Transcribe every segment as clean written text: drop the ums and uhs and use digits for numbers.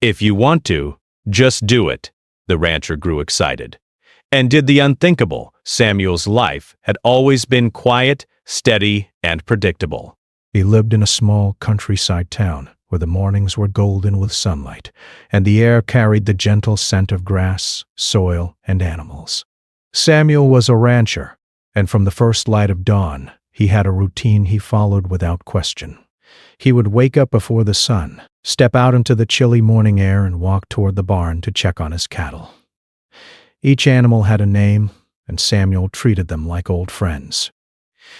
If you want to, just do it, the rancher grew excited. And did the unthinkable. Samuel's life had always been quiet, steady, and predictable. He lived in a small countryside town where the mornings were golden with sunlight, and the air carried the gentle scent of grass, soil, and animals. Samuel was a rancher, and from the first light of dawn, he had a routine he followed without question. He would wake up before the sun, step out into the chilly morning air, and walk toward the barn to check on his cattle. Each animal had a name, and Samuel treated them like old friends.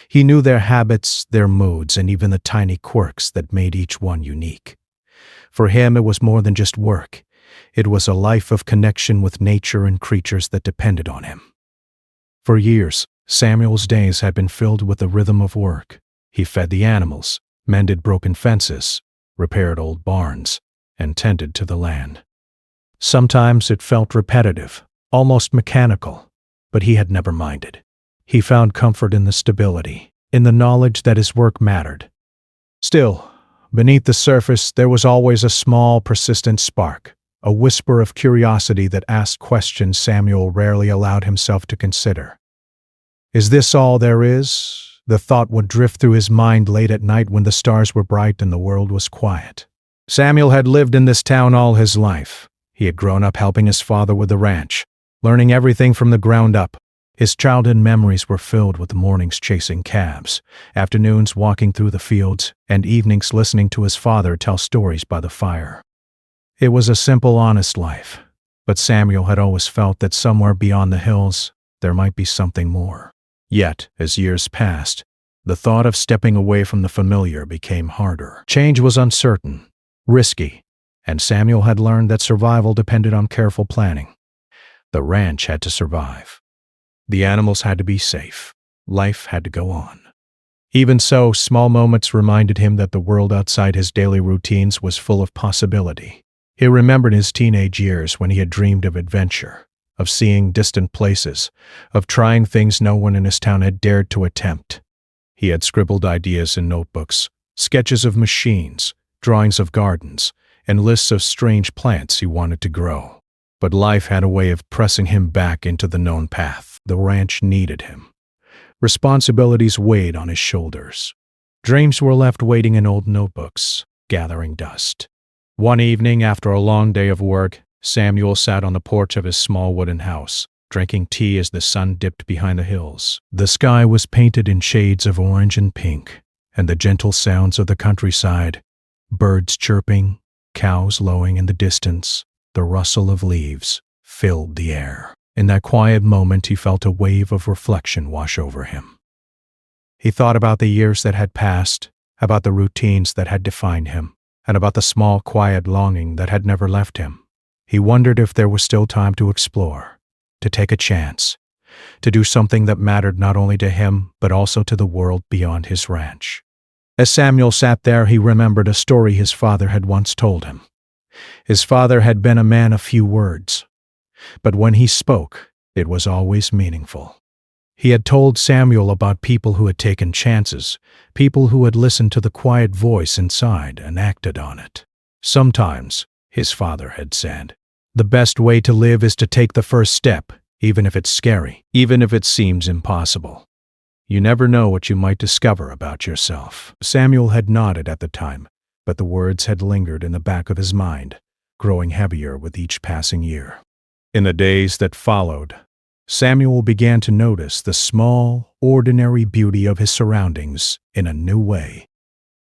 He knew their habits, their moods, and even the tiny quirks that made each one unique. For him, it was more than just work. It was a life of connection with nature and creatures that depended on him. For years, Samuel's days had been filled with the rhythm of work. He fed the animals, mended broken fences, repaired old barns, and tended to the land. Sometimes it felt repetitive, almost mechanical, but he had never minded. He found comfort in the stability, in the knowledge that his work mattered. Still, beneath the surface, there was always a small, persistent spark, a whisper of curiosity that asked questions Samuel rarely allowed himself to consider. Is this all there is? The thought would drift through his mind late at night when the stars were bright and the world was quiet. Samuel had lived in this town all his life. He had grown up helping his father with the ranch, learning everything from the ground up. His childhood memories were filled with mornings chasing calves, afternoons walking through the fields, and evenings listening to his father tell stories by the fire. It was a simple, honest life, but Samuel had always felt that somewhere beyond the hills, there might be something more. Yet, as years passed, the thought of stepping away from the familiar became harder. Change was uncertain, risky, and Samuel had learned that survival depended on careful planning. The ranch had to survive. The animals had to be safe. Life had to go on. Even so, small moments reminded him that the world outside his daily routines was full of possibility. He remembered his teenage years when he had dreamed of adventure, of seeing distant places, of trying things no one in his town had dared to attempt. He had scribbled ideas in notebooks, sketches of machines, drawings of gardens, and lists of strange plants he wanted to grow. But life had a way of pressing him back into the known path. The ranch needed him. Responsibilities weighed on his shoulders. Dreams were left waiting in old notebooks, gathering dust. One evening, after a long day of work, Samuel sat on the porch of his small wooden house, drinking tea as the sun dipped behind the hills. The sky was painted in shades of orange and pink, and the gentle sounds of the countryside, birds chirping, cows lowing in the distance, the rustle of leaves, filled the air. In that quiet moment, he felt a wave of reflection wash over him. He thought about the years that had passed, about the routines that had defined him, and about the small, quiet longing that had never left him. He wondered if there was still time to explore, to take a chance, to do something that mattered not only to him, but also to the world beyond his ranch. As Samuel sat there, he remembered a story his father had once told him. His father had been a man of few words, but when he spoke, it was always meaningful. He had told Samuel about people who had taken chances, people who had listened to the quiet voice inside and acted on it. Sometimes, his father had said, the best way to live is to take the first step, even if it's scary, even if it seems impossible. You never know what you might discover about yourself. Samuel had nodded at the time, but the words had lingered in the back of his mind, growing heavier with each passing year. In the days that followed, Samuel began to notice the small, ordinary beauty of his surroundings in a new way.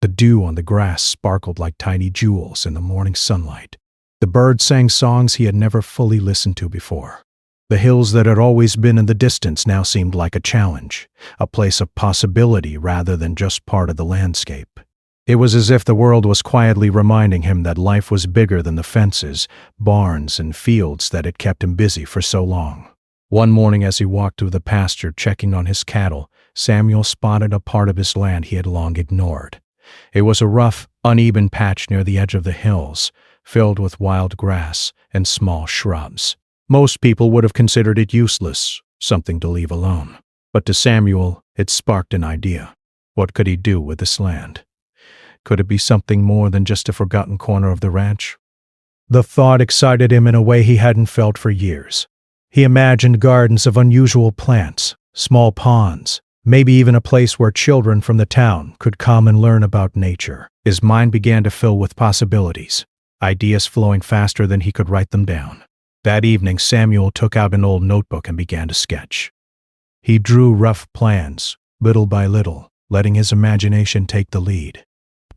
The dew on the grass sparkled like tiny jewels in the morning sunlight. The birds sang songs he had never fully listened to before. The hills that had always been in the distance now seemed like a challenge, a place of possibility rather than just part of the landscape. It was as if the world was quietly reminding him that life was bigger than the fences, barns, and fields that had kept him busy for so long. One morning as he walked through the pasture checking on his cattle, Samuel spotted a part of his land he had long ignored. It was a rough, uneven patch near the edge of the hills, filled with wild grass and small shrubs. Most people would have considered it useless, something to leave alone. But to Samuel, it sparked an idea. What could he do with this land? Could it be something more than just a forgotten corner of the ranch? The thought excited him in a way he hadn't felt for years. He imagined gardens of unusual plants, small ponds, maybe even a place where children from the town could come and learn about nature. His mind began to fill with possibilities, ideas flowing faster than he could write them down. That evening, Samuel took out an old notebook and began to sketch. He drew rough plans, little by little, letting his imagination take the lead.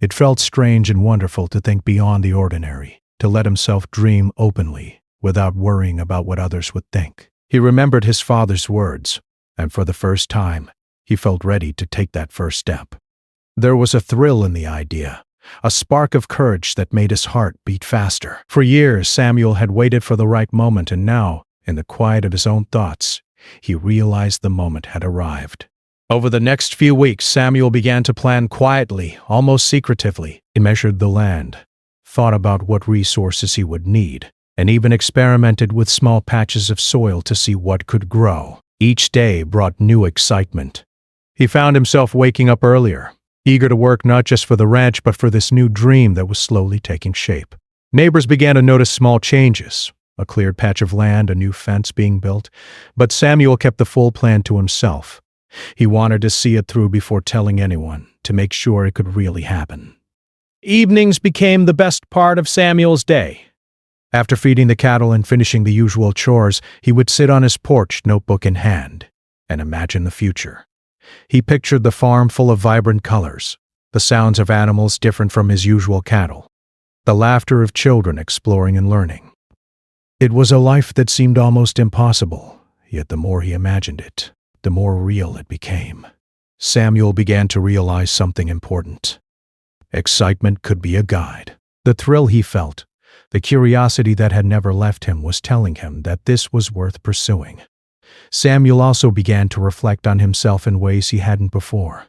It felt strange and wonderful to think beyond the ordinary, to let himself dream openly, without worrying about what others would think. He remembered his father's words, and for the first time, he felt ready to take that first step. There was a thrill in the idea, a spark of courage that made his heart beat faster. For years, Samuel had waited for the right moment, and now, in the quiet of his own thoughts, he realized the moment had arrived. Over the next few weeks, Samuel began to plan quietly, almost secretively. He measured the land, thought about what resources he would need, and even experimented with small patches of soil to see what could grow. Each day brought new excitement. He found himself waking up earlier, eager to work not just for the ranch but for this new dream that was slowly taking shape. Neighbors began to notice small changes, a cleared patch of land, a new fence being built, but Samuel kept the full plan to himself. He wanted to see it through before telling anyone, to make sure it could really happen. Evenings became the best part of Samuel's day. After feeding the cattle and finishing the usual chores, he would sit on his porch, notebook in hand, and imagine the future. He pictured the farm full of vibrant colors, the sounds of animals different from his usual cattle, the laughter of children exploring and learning. It was a life that seemed almost impossible, yet the more he imagined it, the more real it became. Samuel began to realize something important. Excitement could be a guide. The thrill he felt, the curiosity that had never left him, was telling him that this was worth pursuing. Samuel also began to reflect on himself in ways he hadn't before.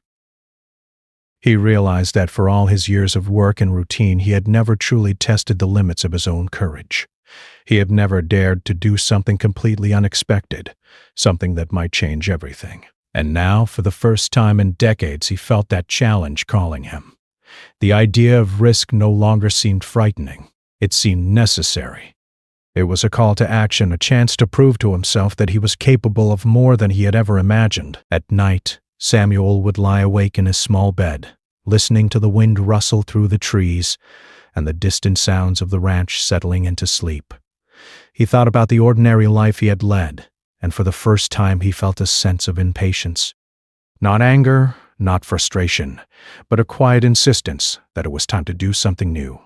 He realized that for all his years of work and routine, he had never truly tested the limits of his own courage. He had never dared to do something completely unexpected, something that might change everything. And now, for the first time in decades, he felt that challenge calling him. The idea of risk no longer seemed frightening. It seemed necessary. It was a call to action, a chance to prove to himself that he was capable of more than he had ever imagined. At night, Samuel would lie awake in his small bed, listening to the wind rustle through the trees and the distant sounds of the ranch settling into sleep. He thought about the ordinary life he had led, and for the first time he felt a sense of impatience. Not anger, not frustration, but a quiet insistence that it was time to do something new,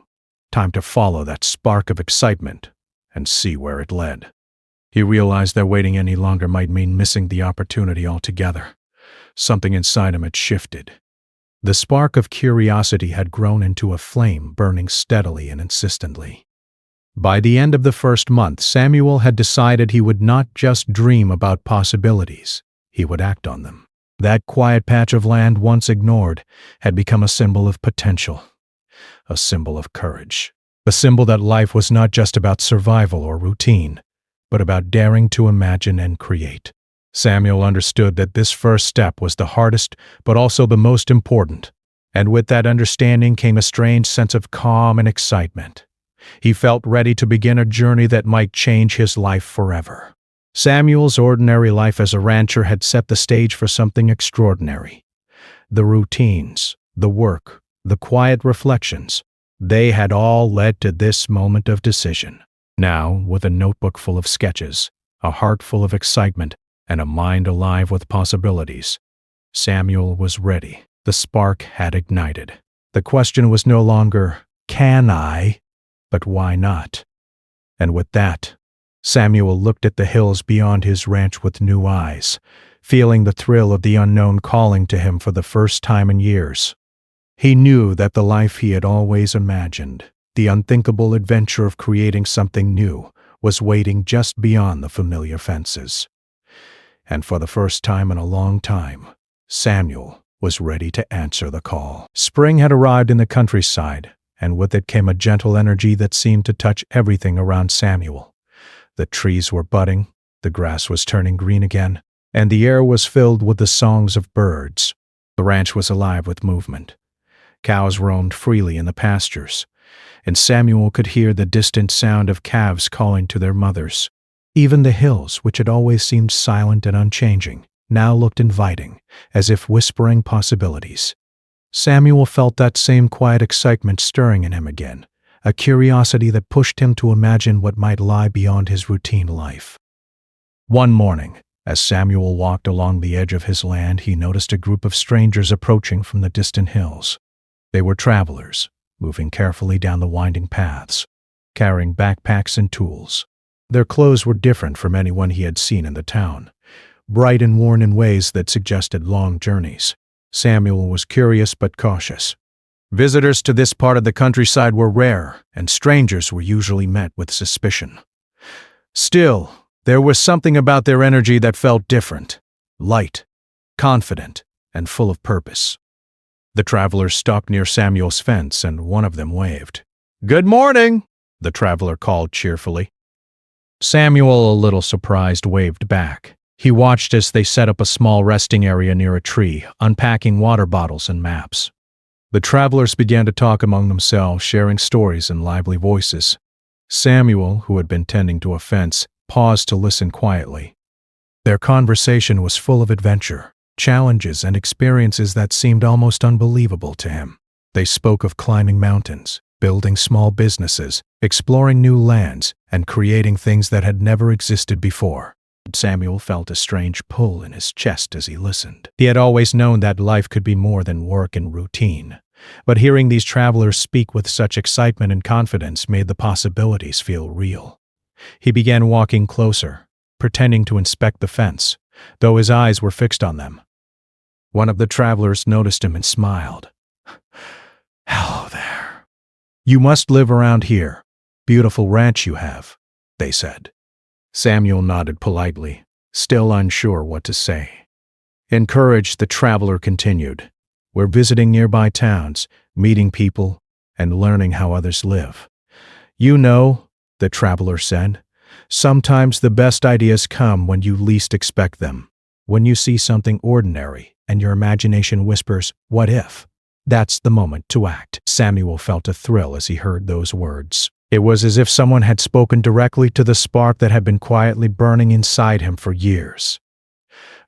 time to follow that spark of excitement and see where it led. He realized that waiting any longer might mean missing the opportunity altogether. Something inside him had shifted. The spark of curiosity had grown into a flame burning steadily and insistently. By the end of the first month, Samuel had decided he would not just dream about possibilities, he would act on them. That quiet patch of land, once ignored, had become a symbol of potential, a symbol of courage, a symbol that life was not just about survival or routine, but about daring to imagine and create. Samuel understood that this first step was the hardest, but also the most important, and with that understanding came a strange sense of calm and excitement. He felt ready to begin a journey that might change his life forever. Samuel's ordinary life as a rancher had set the stage for something extraordinary. The routines, the work, the quiet reflections, they had all led to this moment of decision. Now, with a notebook full of sketches, a heart full of excitement, and a mind alive with possibilities, Samuel was ready. The spark had ignited. The question was no longer, "Can I?" but "Why not?" And with that, Samuel looked at the hills beyond his ranch with new eyes, feeling the thrill of the unknown calling to him for the first time in years. He knew that the life he had always imagined, the unthinkable adventure of creating something new, was waiting just beyond the familiar fences. And for the first time in a long time, Samuel was ready to answer the call. Spring had arrived in the countryside, and with it came a gentle energy that seemed to touch everything around Samuel. The trees were budding, the grass was turning green again, and the air was filled with the songs of birds. The ranch was alive with movement. Cows roamed freely in the pastures, and Samuel could hear the distant sound of calves calling to their mothers. Even the hills, which had always seemed silent and unchanging, now looked inviting, as if whispering possibilities. Samuel felt that same quiet excitement stirring in him again, a curiosity that pushed him to imagine what might lie beyond his routine life. One morning, as Samuel walked along the edge of his land, he noticed a group of strangers approaching from the distant hills. They were travelers, moving carefully down the winding paths, carrying backpacks and tools. Their clothes were different from anyone he had seen in the town, bright and worn in ways that suggested long journeys. Samuel was curious but cautious. Visitors to this part of the countryside were rare, and strangers were usually met with suspicion. Still, there was something about their energy that felt different, light, confident, and full of purpose. The travelers stopped near Samuel's fence, and one of them waved. "Good morning," the traveler called cheerfully. Samuel, a little surprised, waved back. He watched as they set up a small resting area near a tree, unpacking water bottles and maps. The travelers began to talk among themselves, sharing stories in lively voices. Samuel, who had been tending to a fence, paused to listen quietly. Their conversation was full of adventure, challenges, and experiences that seemed almost unbelievable to him. They spoke of climbing mountains, building small businesses, exploring new lands, and creating things that had never existed before. Samuel felt a strange pull in his chest as he listened. He had always known that life could be more than work and routine, but hearing these travelers speak with such excitement and confidence made the possibilities feel real. He began walking closer, pretending to inspect the fence, though his eyes were fixed on them. One of the travelers noticed him and smiled. "Hello there. You must live around here. Beautiful ranch you have," they said. Samuel nodded politely, still unsure what to say. Encouraged, the traveler continued. "We're visiting nearby towns, meeting people, and learning how others live. You know," the traveler said, "sometimes the best ideas come when you least expect them. When you see something ordinary and your imagination whispers, 'What if?' That's the moment to act." Samuel felt a thrill as he heard those words. It was as if someone had spoken directly to the spark that had been quietly burning inside him for years.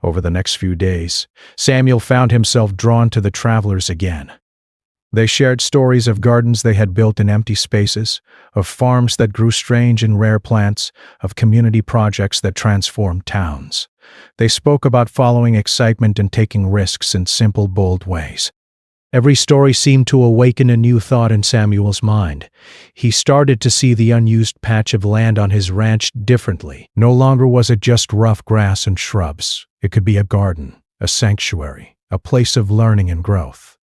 Over the next few days, Samuel found himself drawn to the travelers again. They shared stories of gardens they had built in empty spaces, of farms that grew strange and rare plants, of community projects that transformed towns. They spoke about following excitement and taking risks in simple, bold ways. Every story seemed to awaken a new thought in Samuel's mind. He started to see the unused patch of land on his ranch differently. No longer was it just rough grass and shrubs. It could be a garden, a sanctuary, a place of learning and growth.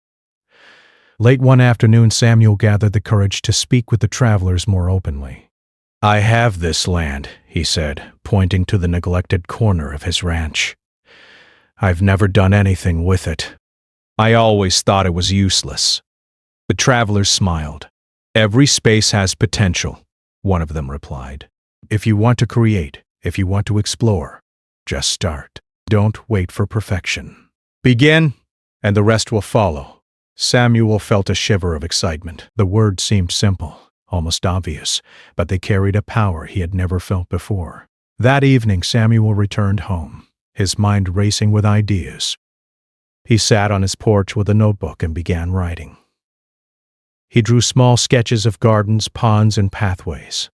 Late one afternoon, Samuel gathered the courage to speak with the travelers more openly. "I have this land," he said, pointing to the neglected corner of his ranch. "I've never done anything with it. I always thought it was useless." The travelers smiled. "Every space has potential," one of them replied. "If you want to create, if you want to explore, just start. Don't wait for perfection. Begin, and the rest will follow." Samuel felt a shiver of excitement. The words seemed simple, almost obvious, but they carried a power he had never felt before. That evening, Samuel returned home, his mind racing with ideas. He sat on his porch with a notebook and began writing. He drew small sketches of gardens, ponds, and pathways.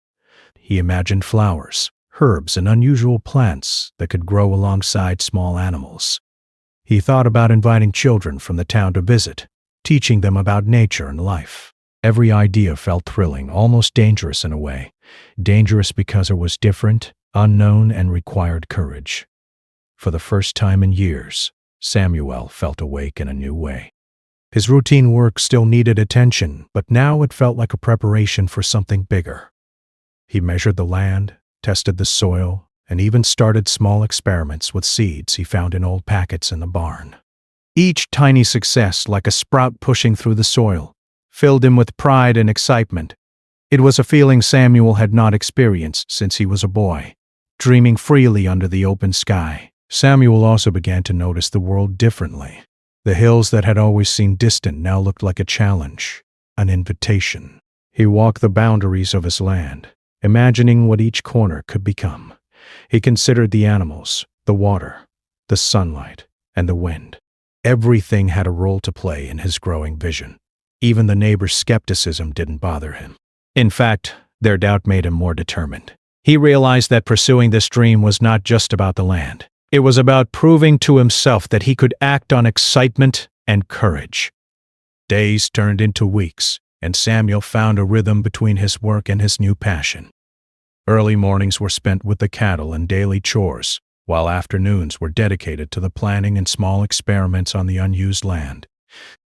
He imagined flowers, herbs, and unusual plants that could grow alongside small animals. He thought about inviting children from the town to visit, teaching them about nature and life. Every idea felt thrilling, almost dangerous in a way. Dangerous because it was different, unknown, and required courage. For the first time in years, Samuel felt awake in a new way. His routine work still needed attention, but now it felt like a preparation for something bigger. He measured the land, tested the soil, and even started small experiments with seeds he found in old packets in the barn. Each tiny success, like a sprout pushing through the soil, filled him with pride and excitement. It was a feeling Samuel had not experienced since he was a boy, dreaming freely under the open sky. Samuel also began to notice the world differently. The hills that had always seemed distant now looked like a challenge, an invitation. He walked the boundaries of his land, imagining what each corner could become. He considered the animals, the water, the sunlight, and the wind. Everything had a role to play in his growing vision. Even the neighbors' skepticism didn't bother him. In fact, their doubt made him more determined. He realized that pursuing this dream was not just about the land. It was about proving to himself that he could act on excitement and courage. Days turned into weeks, and Samuel found a rhythm between his work and his new passion. Early mornings were spent with the cattle and daily chores, while afternoons were dedicated to the planning and small experiments on the unused land.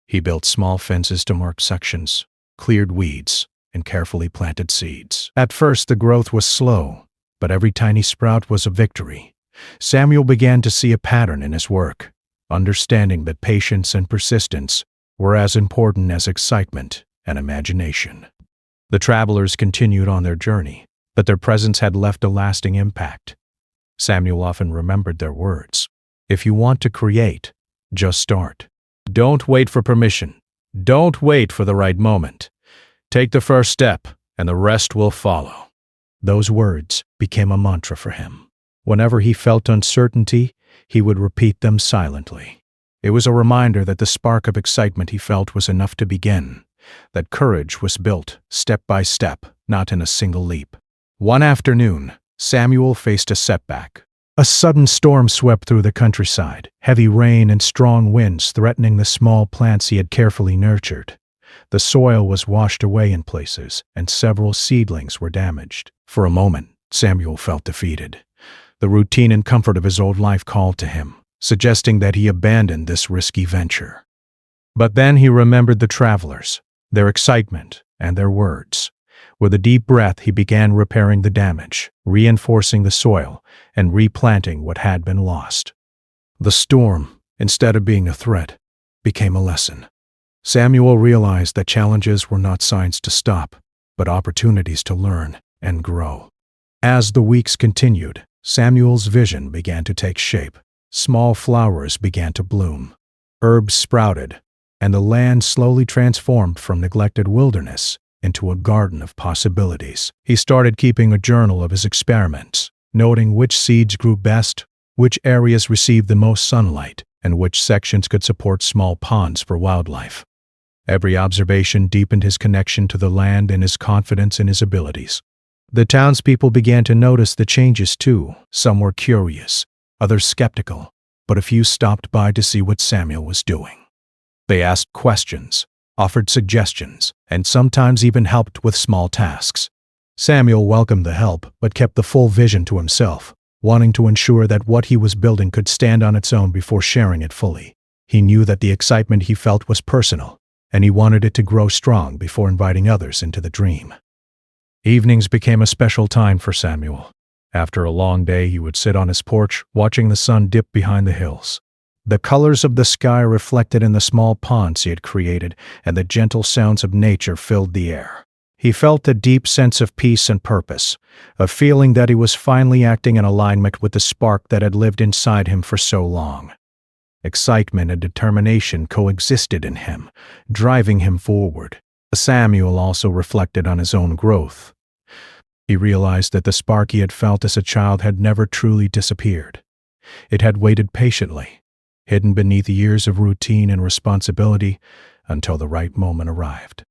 He built small fences to mark sections, cleared weeds, and carefully planted seeds. At first, the growth was slow, but every tiny sprout was a victory. Samuel began to see a pattern in his work, understanding that patience and persistence were as important as excitement and imagination. The travelers continued on their journey, but their presence had left a lasting impact. Samuel often remembered their words. If you want to create, just start. Don't wait for permission. Don't wait for the right moment. Take the first step, and the rest will follow. Those words became a mantra for him. Whenever he felt uncertainty, he would repeat them silently. It was a reminder that the spark of excitement he felt was enough to begin, that courage was built step by step, not in a single leap. One afternoon, Samuel faced a setback. A sudden storm swept through the countryside, heavy rain and strong winds threatening the small plants he had carefully nurtured. The soil was washed away in places, and several seedlings were damaged. For a moment, Samuel felt defeated. The routine and comfort of his old life called to him, suggesting that he abandon this risky venture. But then he remembered the travelers, their excitement, and their words. With a deep breath, he began repairing the damage, reinforcing the soil, and replanting what had been lost. The storm, instead of being a threat, became a lesson. Samuel realized that challenges were not signs to stop, but opportunities to learn and grow. As the weeks continued, Samuel's vision began to take shape. Small flowers began to bloom, herbs sprouted, and the land slowly transformed from neglected wilderness into a garden of possibilities. He started keeping a journal of his experiments, noting which seeds grew best, which areas received the most sunlight, and which sections could support small ponds for wildlife. Every observation deepened his connection to the land and his confidence in his abilities. The townspeople began to notice the changes too. Some were curious, others skeptical, but a few stopped by to see what Samuel was doing. They asked questions, offered suggestions, and sometimes even helped with small tasks. Samuel welcomed the help, but kept the full vision to himself, wanting to ensure that what he was building could stand on its own before sharing it fully. He knew that the excitement he felt was personal, and he wanted it to grow strong before inviting others into the dream. Evenings became a special time for Samuel. After a long day, he would sit on his porch, watching the sun dip behind the hills. The colors of the sky reflected in the small ponds he had created, and the gentle sounds of nature filled the air. He felt a deep sense of peace and purpose, a feeling that he was finally acting in alignment with the spark that had lived inside him for so long. Excitement and determination coexisted in him, driving him forward. Samuel also reflected on his own growth. He realized that the spark he had felt as a child had never truly disappeared. It had waited patiently, hidden beneath years of routine and responsibility, until the right moment arrived.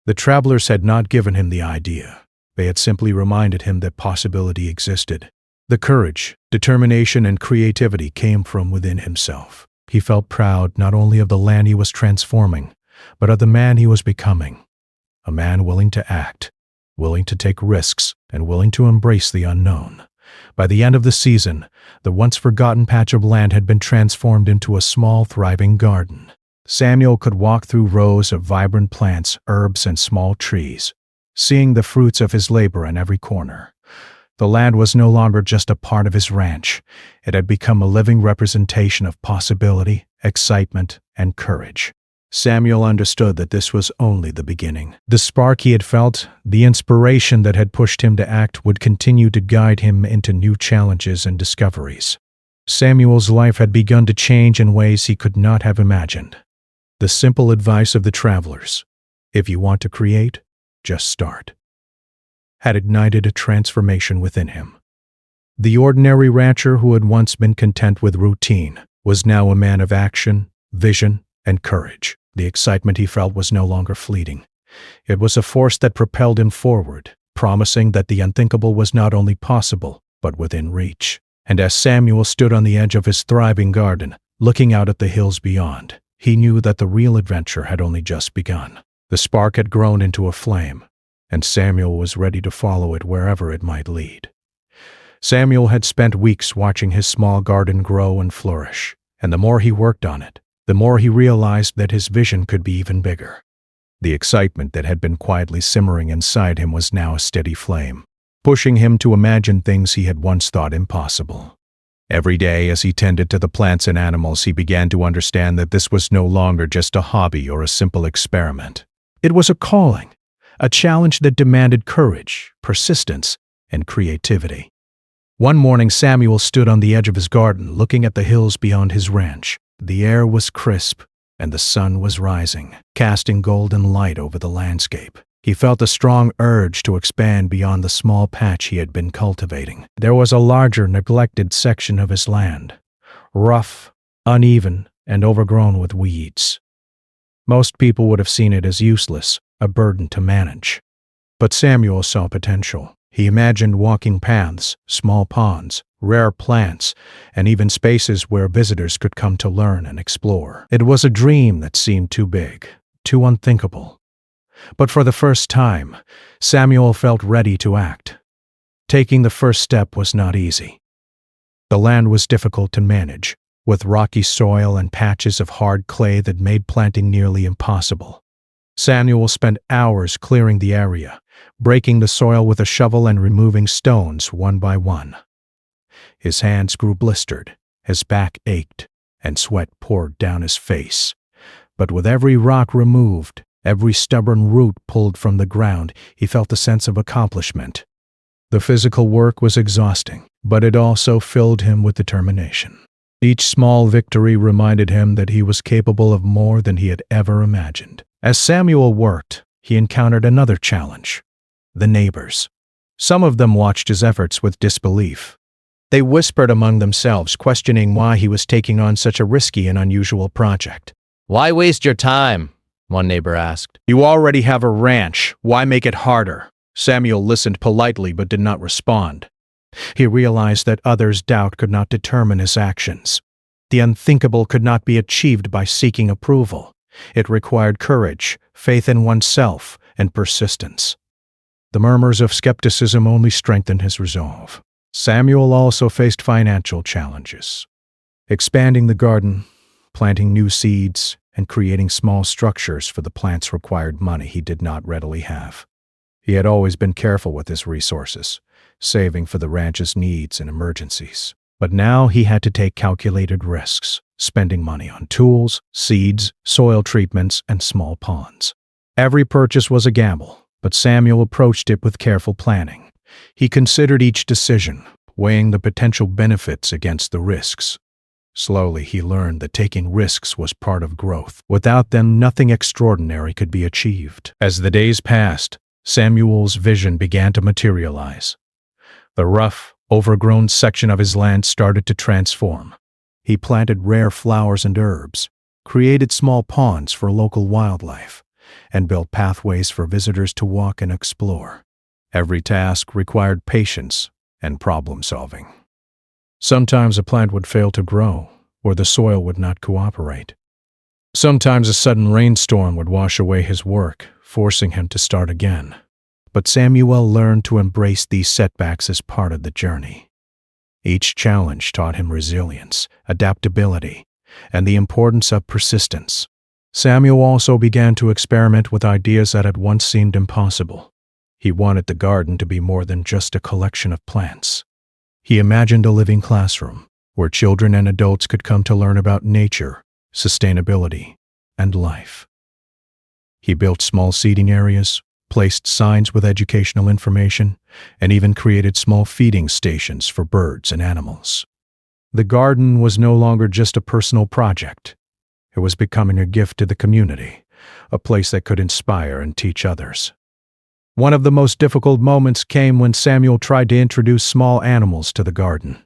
The travelers had not given him the idea. They had simply reminded him that possibility existed. The courage, determination, and creativity came from within himself. He felt proud not only of the land he was transforming, but of the man he was becoming. A man willing to act, willing to take risks, and willing to embrace the unknown. By the end of the season, the once forgotten patch of land had been transformed into a small, thriving garden. Samuel could walk through rows of vibrant plants, herbs, and small trees, seeing the fruits of his labor in every corner. The land was no longer just a part of his ranch. It had become a living representation of possibility, excitement, and courage. Samuel understood that this was only the beginning. The spark he had felt, the inspiration that had pushed him to act, would continue to guide him into new challenges and discoveries. Samuel's life had begun to change in ways he could not have imagined. The simple advice of the travelers, if you want to create, just start, had ignited a transformation within him. The ordinary rancher who had once been content with routine was now a man of action, vision, and courage. The excitement he felt was no longer fleeting. It was a force that propelled him forward, promising that the unthinkable was not only possible, but within reach. And as Samuel stood on the edge of his thriving garden, looking out at the hills beyond, he knew that the real adventure had only just begun. The spark had grown into a flame, and Samuel was ready to follow it wherever it might lead. Samuel had spent weeks watching his small garden grow and flourish, and the more he worked on it, the more he realized that his vision could be even bigger. The excitement that had been quietly simmering inside him was now a steady flame, pushing him to imagine things he had once thought impossible. Every day, as he tended to the plants and animals, he began to understand that this was no longer just a hobby or a simple experiment. It was a calling, a challenge that demanded courage, persistence, and creativity. One morning, Samuel stood on the edge of his garden, looking at the hills beyond his ranch. The air was crisp, and the sun was rising, casting golden light over the landscape. He felt a strong urge to expand beyond the small patch he had been cultivating. There was a larger, neglected section of his land, rough, uneven, and overgrown with weeds. Most people would have seen it as useless, a burden to manage. But Samuel saw potential. He imagined walking paths, small ponds, rare plants, and even spaces where visitors could come to learn and explore. It was a dream that seemed too big, too unthinkable. But for the first time, Samuel felt ready to act. Taking the first step was not easy. The land was difficult to manage, with rocky soil and patches of hard clay that made planting nearly impossible. Samuel spent hours clearing the area, breaking the soil with a shovel and removing stones one by one. His hands grew blistered, his back ached, and sweat poured down his face. But with every rock removed, every stubborn root pulled from the ground, he felt a sense of accomplishment. The physical work was exhausting, but it also filled him with determination. Each small victory reminded him that he was capable of more than he had ever imagined. As Samuel worked, he encountered another challenge: the neighbors. Some of them watched his efforts with disbelief. They whispered among themselves, questioning why he was taking on such a risky and unusual project. "Why waste your time?" one neighbor asked. "You already have a ranch. Why make it harder?" Samuel listened politely but did not respond. He realized that others' doubt could not determine his actions. The unthinkable could not be achieved by seeking approval. It required courage, faith in oneself, and persistence. The murmurs of skepticism only strengthened his resolve. Samuel also faced financial challenges. Expanding the garden, planting new seeds, and creating small structures for the plants required money he did not readily have. He had always been careful with his resources, saving for the ranch's needs and emergencies. But now he had to take calculated risks, spending money on tools, seeds, soil treatments, and small ponds. Every purchase was a gamble, but Samuel approached it with careful planning. He considered each decision, weighing the potential benefits against the risks. Slowly, he learned that taking risks was part of growth. Without them, nothing extraordinary could be achieved. As the days passed, Samuel's vision began to materialize. The rough, overgrown section of his land started to transform. He planted rare flowers and herbs, created small ponds for local wildlife, and built pathways for visitors to walk and explore. Every task required patience and problem-solving. Sometimes a plant would fail to grow, or the soil would not cooperate. Sometimes a sudden rainstorm would wash away his work, forcing him to start again. But Samuel learned to embrace these setbacks as part of the journey. Each challenge taught him resilience, adaptability, and the importance of persistence. Samuel also began to experiment with ideas that had once seemed impossible. He wanted the garden to be more than just a collection of plants. He imagined a living classroom, where children and adults could come to learn about nature, sustainability, and life. He built small seating areas, placed signs with educational information, and even created small feeding stations for birds and animals. The garden was no longer just a personal project. It was becoming a gift to the community, a place that could inspire and teach others. One of the most difficult moments came when Samuel tried to introduce small animals to the garden.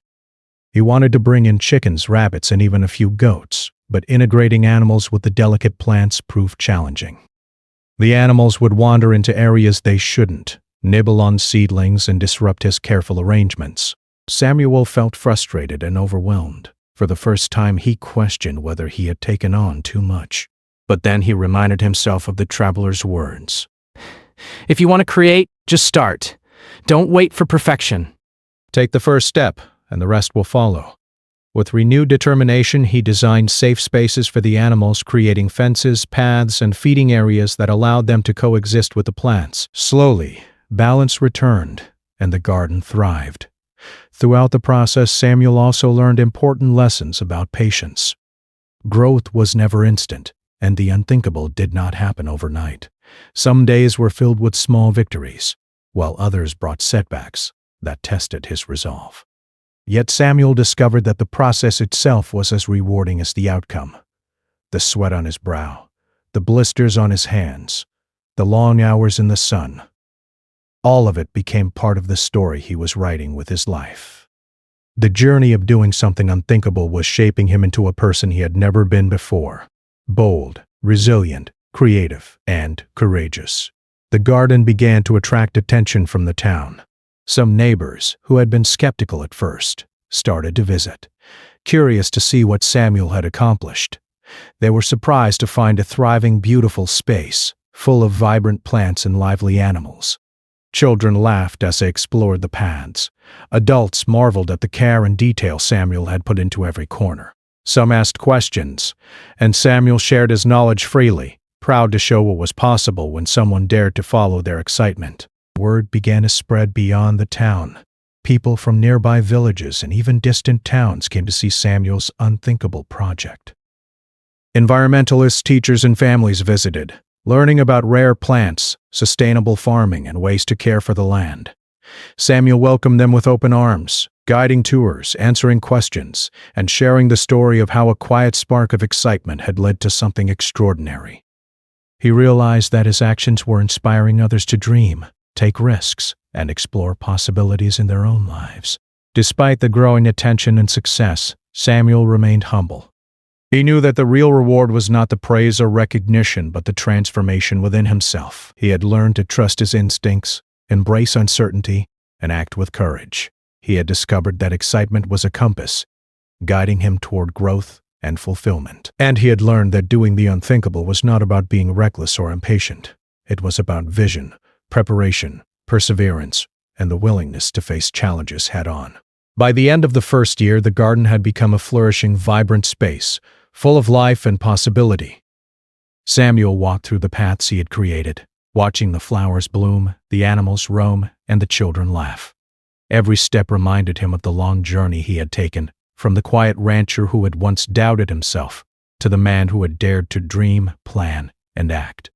He wanted to bring in chickens, rabbits, and even a few goats, but integrating animals with the delicate plants proved challenging. The animals would wander into areas they shouldn't, nibble on seedlings, and disrupt his careful arrangements. Samuel felt frustrated and overwhelmed. For the first time, he questioned whether he had taken on too much. But then he reminded himself of the traveler's words. If you want to create, just start. Don't wait for perfection. Take the first step, and the rest will follow. With renewed determination, he designed safe spaces for the animals, creating fences, paths, and feeding areas that allowed them to coexist with the plants. Slowly, balance returned, and the garden thrived. Throughout the process, Samuel also learned important lessons about patience. Growth was never instant, and the unthinkable did not happen overnight. Some days were filled with small victories, while others brought setbacks that tested his resolve. Yet Samuel discovered that the process itself was as rewarding as the outcome. The sweat on his brow, the blisters on his hands, the long hours in the sun. All of it became part of the story he was writing with his life. The journey of doing something unthinkable was shaping him into a person he had never been before. Bold, resilient, creative, and courageous. The garden began to attract attention from the town. Some neighbors, who had been skeptical at first, started to visit, curious to see what Samuel had accomplished. They were surprised to find a thriving, beautiful space, full of vibrant plants and lively animals. Children laughed as they explored the paths. Adults marveled at the care and detail Samuel had put into every corner. Some asked questions, and Samuel shared his knowledge freely, proud to show what was possible when someone dared to follow their excitement. Word began to spread beyond the town. People from nearby villages and even distant towns came to see Samuel's unthinkable project. Environmentalists, teachers, and families visited, learning about rare plants, sustainable farming, and ways to care for the land. Samuel welcomed them with open arms, guiding tours, answering questions, and sharing the story of how a quiet spark of excitement had led to something extraordinary. He realized that his actions were inspiring others to dream, take risks, and explore possibilities in their own lives. Despite the growing attention and success, Samuel remained humble. He knew that the real reward was not the praise or recognition, but the transformation within himself. He had learned to trust his instincts, embrace uncertainty, and act with courage. He had discovered that excitement was a compass, guiding him toward growth and fulfillment. And he had learned that doing the unthinkable was not about being reckless or impatient. It was about vision, preparation, perseverance, and the willingness to face challenges head-on. By the end of the first year, the garden had become a flourishing, vibrant space, full of life and possibility. Samuel walked through the paths he had created, watching the flowers bloom, the animals roam, and the children laugh. Every step reminded him of the long journey he had taken, from the quiet rancher who had once doubted himself to the man who had dared to dream, plan, and act.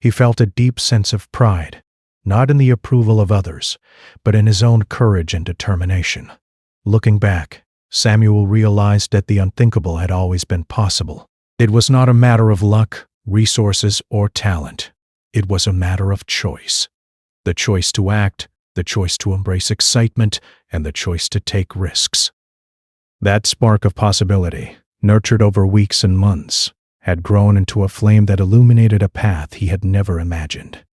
He felt a deep sense of pride, not in the approval of others, but in his own courage and determination. Looking back, Samuel realized that the unthinkable had always been possible. It was not a matter of luck, resources, or talent. It was a matter of choice. The choice to act, the choice to embrace excitement, and the choice to take risks. That spark of possibility, nurtured over weeks and months, had grown into a flame that illuminated a path he had never imagined.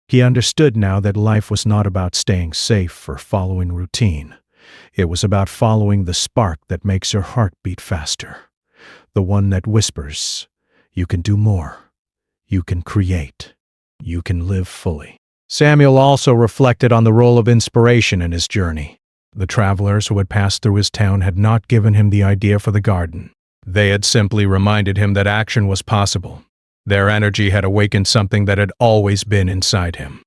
He understood now that life was not about staying safe or following routine. It was about following the spark that makes your heart beat faster. The one that whispers, you can do more, you can create, you can live fully. Samuel also reflected on the role of inspiration in his journey. The travelers who had passed through his town had not given him the idea for the garden. They had simply reminded him that action was possible. Their energy had awakened something that had always been inside him.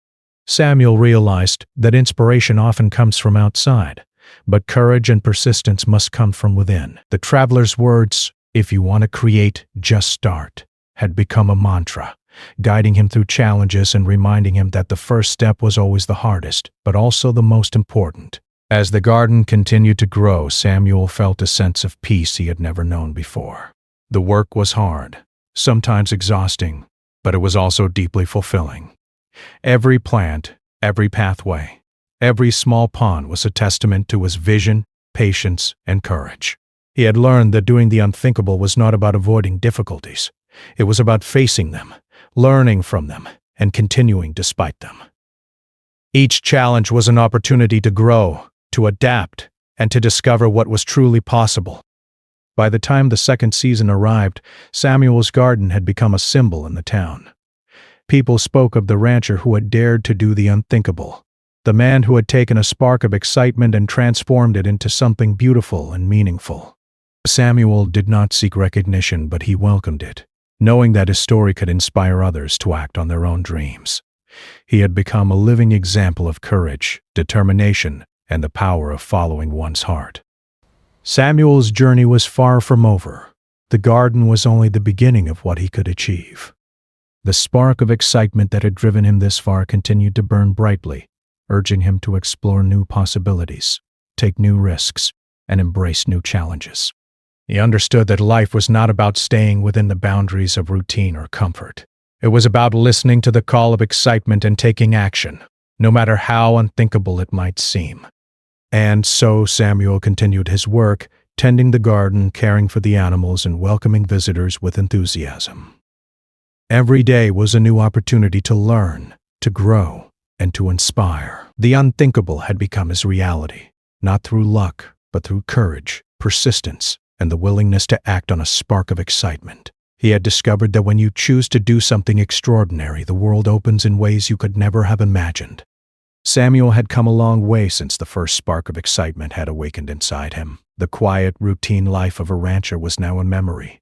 Samuel realized that inspiration often comes from outside, but courage and persistence must come from within. The traveler's words, "If you want to create, just start," had become a mantra, guiding him through challenges and reminding him that the first step was always the hardest, but also the most important. As the garden continued to grow, Samuel felt a sense of peace he had never known before. The work was hard, sometimes exhausting, but it was also deeply fulfilling. Every plant, Every pathway, every small pond was a testament to his vision, patience, and courage. He had learned that doing the unthinkable was not about avoiding difficulties. It was about facing them, learning from them, and continuing despite them. Each challenge was an opportunity to grow, to adapt, and to discover what was truly possible. By the time the second season arrived, Samuel's garden had become a symbol in the town. People spoke of the rancher who had dared to do the unthinkable, the man who had taken a spark of excitement and transformed it into something beautiful and meaningful. Samuel did not seek recognition, but he welcomed it, knowing that his story could inspire others to act on their own dreams. He had become a living example of courage, determination, and the power of following one's heart. Samuel's journey was far from over. The garden was only the beginning of what he could achieve. The spark of excitement that had driven him this far continued to burn brightly, urging him to explore new possibilities, take new risks, and embrace new challenges. He understood that life was not about staying within the boundaries of routine or comfort. It was about listening to the call of excitement and taking action, no matter how unthinkable it might seem. And so Samuel continued his work, tending the garden, caring for the animals, and welcoming visitors with enthusiasm. Every day was a new opportunity to learn, to grow, and to inspire. The unthinkable had become his reality, not through luck, but through courage, persistence, and the willingness to act on a spark of excitement. He had discovered that when you choose to do something extraordinary, the world opens in ways you could never have imagined. Samuel had come a long way since the first spark of excitement had awakened inside him. The quiet, routine life of a rancher was now a memory,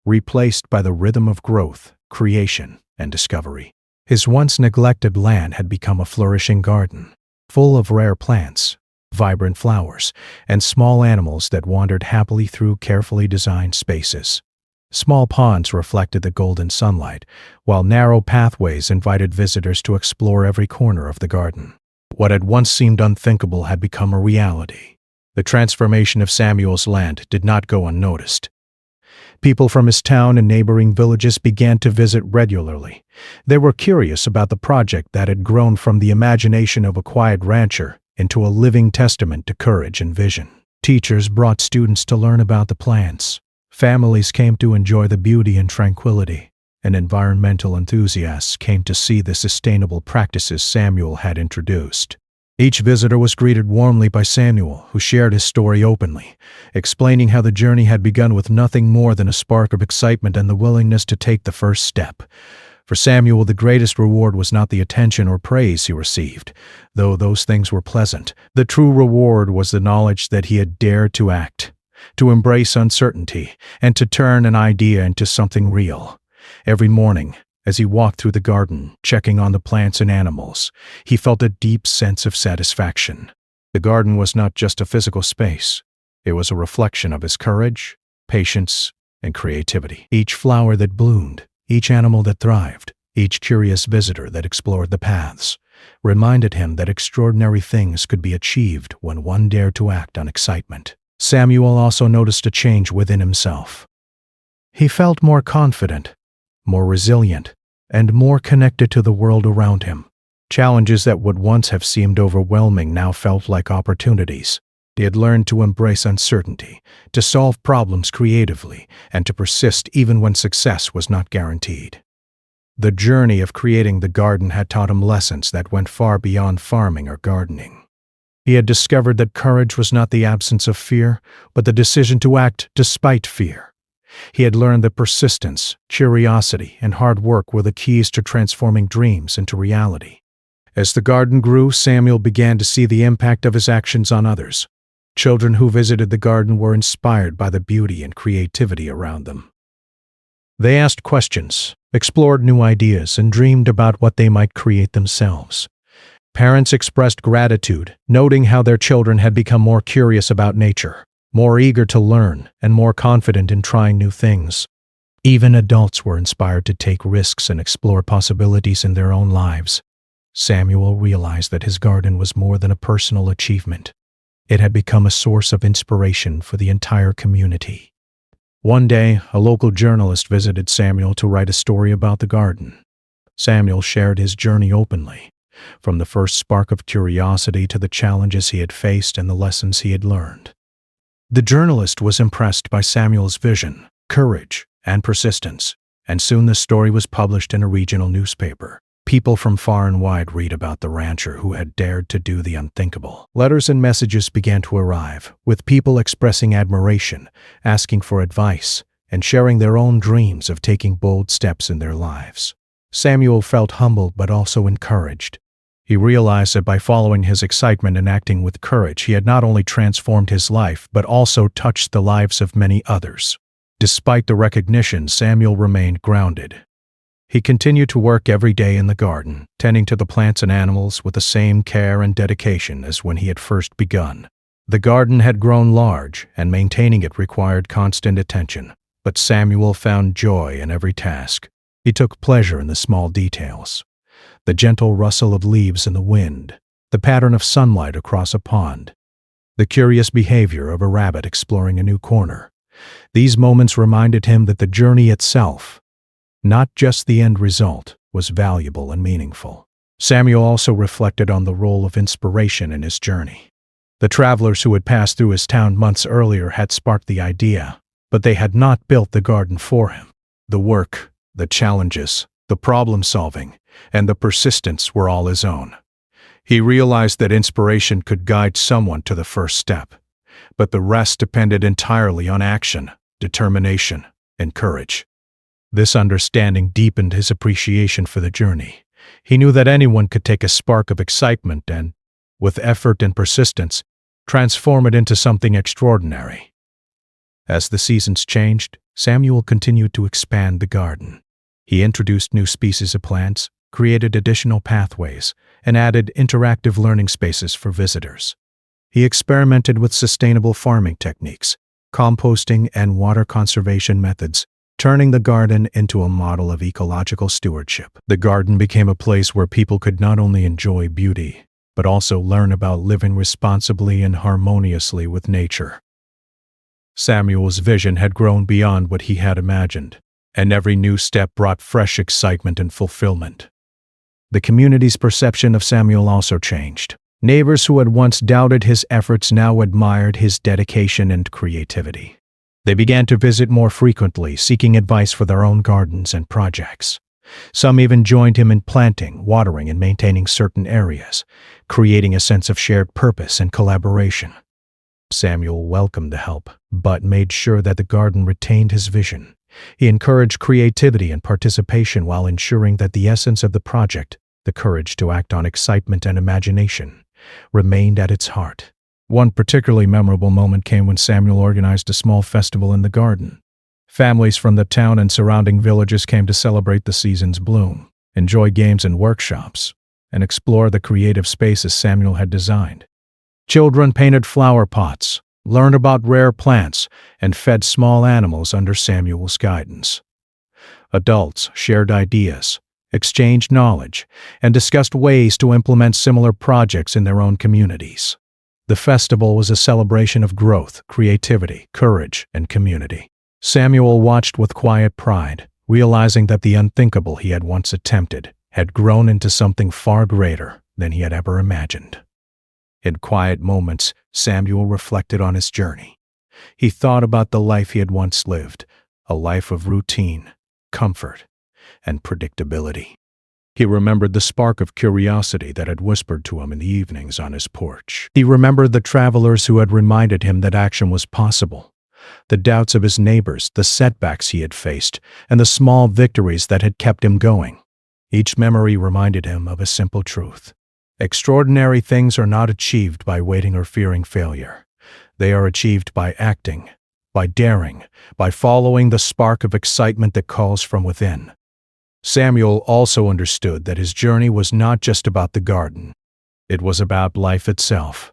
replaced by the rhythm of growth, creation, and discovery. His once neglected land had become a flourishing garden, full of rare plants, vibrant flowers, and small animals that wandered happily through carefully designed spaces. Small ponds reflected the golden sunlight, while narrow pathways invited visitors to explore every corner of the garden. What had once seemed unthinkable had become a reality. The transformation of Samuel's land did not go unnoticed. People from his town and neighboring villages began to visit regularly. They were curious about the project that had grown from the imagination of a quiet rancher into a living testament to courage and vision. Teachers brought students to learn about the plants. Families came to enjoy the beauty and tranquility, and environmental enthusiasts came to see the sustainable practices Samuel had introduced. Each visitor was greeted warmly by Samuel, who shared his story openly, explaining how the journey had begun with nothing more than a spark of excitement and the willingness to take the first step. For Samuel, the greatest reward was not the attention or praise he received, though those things were pleasant. The true reward was the knowledge that he had dared to act, to embrace uncertainty, and to turn an idea into something real. Every morning, as he walked through the garden, checking on the plants and animals, he felt a deep sense of satisfaction. The garden was not just a physical space. It was a reflection of his courage, patience, and creativity. Each flower that bloomed, each animal that thrived, each curious visitor that explored the paths, reminded him that extraordinary things could be achieved when one dared to act on excitement. Samuel also noticed a change within himself. He felt more confident, more resilient, and more connected to the world around him. Challenges that would once have seemed overwhelming now felt like opportunities. He had learned to embrace uncertainty, to solve problems creatively, and to persist even when success was not guaranteed. The journey of creating the garden had taught him lessons that went far beyond farming or gardening. He had discovered that courage was not the absence of fear, but the decision to act despite fear. He had learned that persistence, curiosity, and hard work were the keys to transforming dreams into reality. As the garden grew, Samuel began to see the impact of his actions on others. Children who visited the garden were inspired by the beauty and creativity around them. They asked questions, explored new ideas, and dreamed about what they might create themselves. Parents expressed gratitude, noting how their children had become more curious about nature, more eager to learn, and more confident in trying new things. Even adults were inspired to take risks and explore possibilities in their own lives. Samuel realized that his garden was more than a personal achievement. It had become a source of inspiration for the entire community. One day, a local journalist visited Samuel to write a story about the garden. Samuel shared his journey openly, from the first spark of curiosity to the challenges he had faced and the lessons he had learned. The journalist was impressed by Samuel's vision, courage, and persistence, and soon the story was published in a regional newspaper. People from far and wide read about the rancher who had dared to do the unthinkable. Letters and messages began to arrive, with people expressing admiration, asking for advice, and sharing their own dreams of taking bold steps in their lives. Samuel felt humbled but also encouraged. He realized that by following his excitement and acting with courage, he had not only transformed his life but also touched the lives of many others. Despite the recognition, Samuel remained grounded. He continued to work every day in the garden, tending to the plants and animals with the same care and dedication as when he had first begun. The garden had grown large, and maintaining it required constant attention, but Samuel found joy in every task. He took pleasure in the small details. The gentle rustle of leaves in the wind, the pattern of sunlight across a pond, the curious behavior of a rabbit exploring a new corner. These moments reminded him that the journey itself, not just the end result, was valuable and meaningful. Samuel also reflected on the role of inspiration in his journey. The travelers who had passed through his town months earlier had sparked the idea, but they had not built the garden for him. The work, the challenges, the problem-solving, and the persistence were all his own. He realized that inspiration could guide someone to the first step, but the rest depended entirely on action, determination, and courage. This understanding deepened his appreciation for the journey. He knew that anyone could take a spark of excitement and, with effort and persistence, transform it into something extraordinary. As the seasons changed, Samuel continued to expand the garden. He introduced new species of plants, created additional pathways, and added interactive learning spaces for visitors. He experimented with sustainable farming techniques, composting, and water conservation methods, turning the garden into a model of ecological stewardship. The garden became a place where people could not only enjoy beauty, but also learn about living responsibly and harmoniously with nature. Samuel's vision had grown beyond what he had imagined, and every new step brought fresh excitement and fulfillment. The community's perception of Samuel also changed. Neighbors who had once doubted his efforts now admired his dedication and creativity. They began to visit more frequently, seeking advice for their own gardens and projects. Some even joined him in planting, watering, and maintaining certain areas, creating a sense of shared purpose and collaboration. Samuel welcomed the help, but made sure that the garden retained his vision. He encouraged creativity and participation while ensuring that the essence of the project, the courage to act on excitement and imagination, remained at its heart. One particularly memorable moment came when Samuel organized a small festival in the garden. Families from the town and surrounding villages came to celebrate the season's bloom, enjoy games and workshops, and explore the creative spaces Samuel had designed. Children painted flower pots, learned about rare plants, and fed small animals under Samuel's guidance. Adults shared ideas, exchanged knowledge, and discussed ways to implement similar projects in their own communities. The festival was a celebration of growth, creativity, courage, and community. Samuel watched with quiet pride, realizing that the unthinkable he had once attempted had grown into something far greater than he had ever imagined. In quiet moments, Samuel reflected on his journey. He thought about the life he had once lived, a life of routine, comfort, and predictability. He remembered the spark of curiosity that had whispered to him in the evenings on his porch. He remembered the travelers who had reminded him that action was possible, the doubts of his neighbors, the setbacks he had faced, and the small victories that had kept him going. Each memory reminded him of a simple truth. Extraordinary things are not achieved by waiting or fearing failure. They are achieved by acting, by daring, by following the spark of excitement that calls from within. Samuel also understood that his journey was not just about the garden. It was about life itself.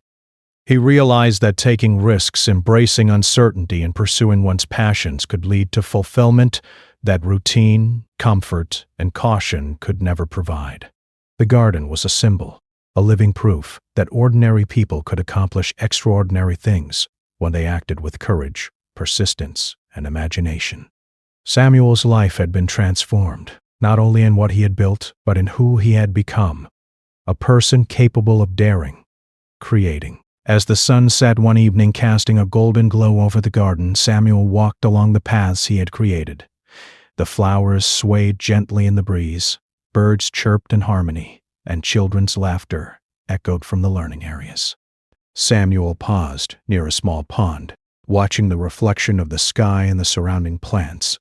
He realized that taking risks, embracing uncertainty, and pursuing one's passions could lead to fulfillment that routine, comfort, and caution could never provide. The garden was a symbol, a living proof that ordinary people could accomplish extraordinary things when they acted with courage, persistence, and imagination. Samuel's life had been transformed, not only in what he had built, but in who he had become. a person capable of daring, creating. As the sun set one evening casting a golden glow over the garden, Samuel walked along the paths he had created. The flowers swayed gently in the breeze, birds chirped in harmony, and children's laughter echoed from the learning areas. Samuel paused near a small pond, watching the reflection of the sky and the surrounding plants.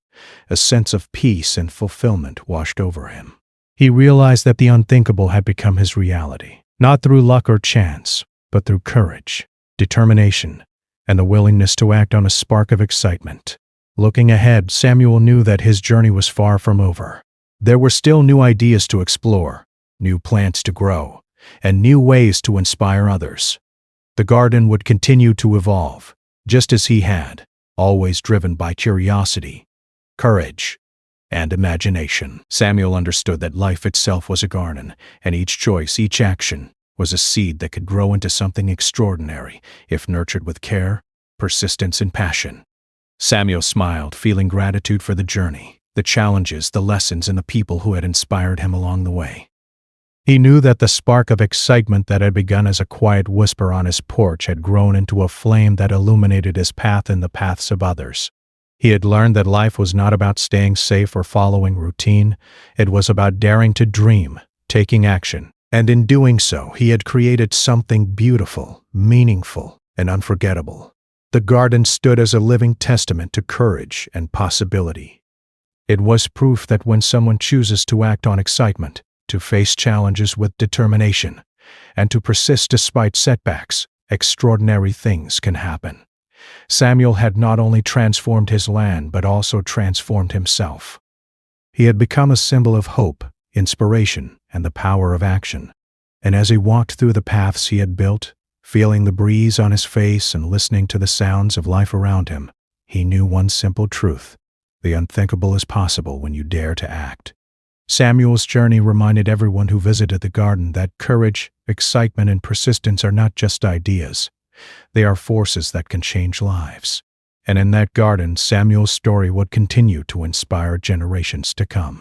A sense of peace and fulfillment washed over him. He realized that the unthinkable had become his reality, not through luck or chance, but through courage, determination, and the willingness to act on a spark of excitement. Looking ahead, Samuel knew that his journey was far from over. There were still new ideas to explore, new plants to grow, and new ways to inspire others. The garden would continue to evolve, just as he had, always driven by curiosity, courage, and imagination. Samuel understood that life itself was a garden, and each choice, each action, was a seed that could grow into something extraordinary if nurtured with care, persistence, and passion. Samuel smiled, feeling gratitude for the journey, the challenges, the lessons, and the people who had inspired him along the way. He knew that the spark of excitement that had begun as a quiet whisper on his porch had grown into a flame that illuminated his path and the paths of others. He had learned that life was not about staying safe or following routine. It was about daring to dream, taking action, and in doing so, he had created something beautiful, meaningful, and unforgettable. The garden stood as a living testament to courage and possibility. It was proof that when someone chooses to act on excitement, to face challenges with determination, and to persist despite setbacks, extraordinary things can happen. Samuel had not only transformed his land but also transformed himself. He had become a symbol of hope, inspiration, and the power of action. And as he walked through the paths he had built, feeling the breeze on his face and listening to the sounds of life around him, he knew one simple truth: the unthinkable is possible when you dare to act. Samuel's journey reminded everyone who visited the garden that courage, excitement, and persistence are not just ideas. They are forces that can change lives. And in that garden, Samuel's story would continue to inspire generations to come.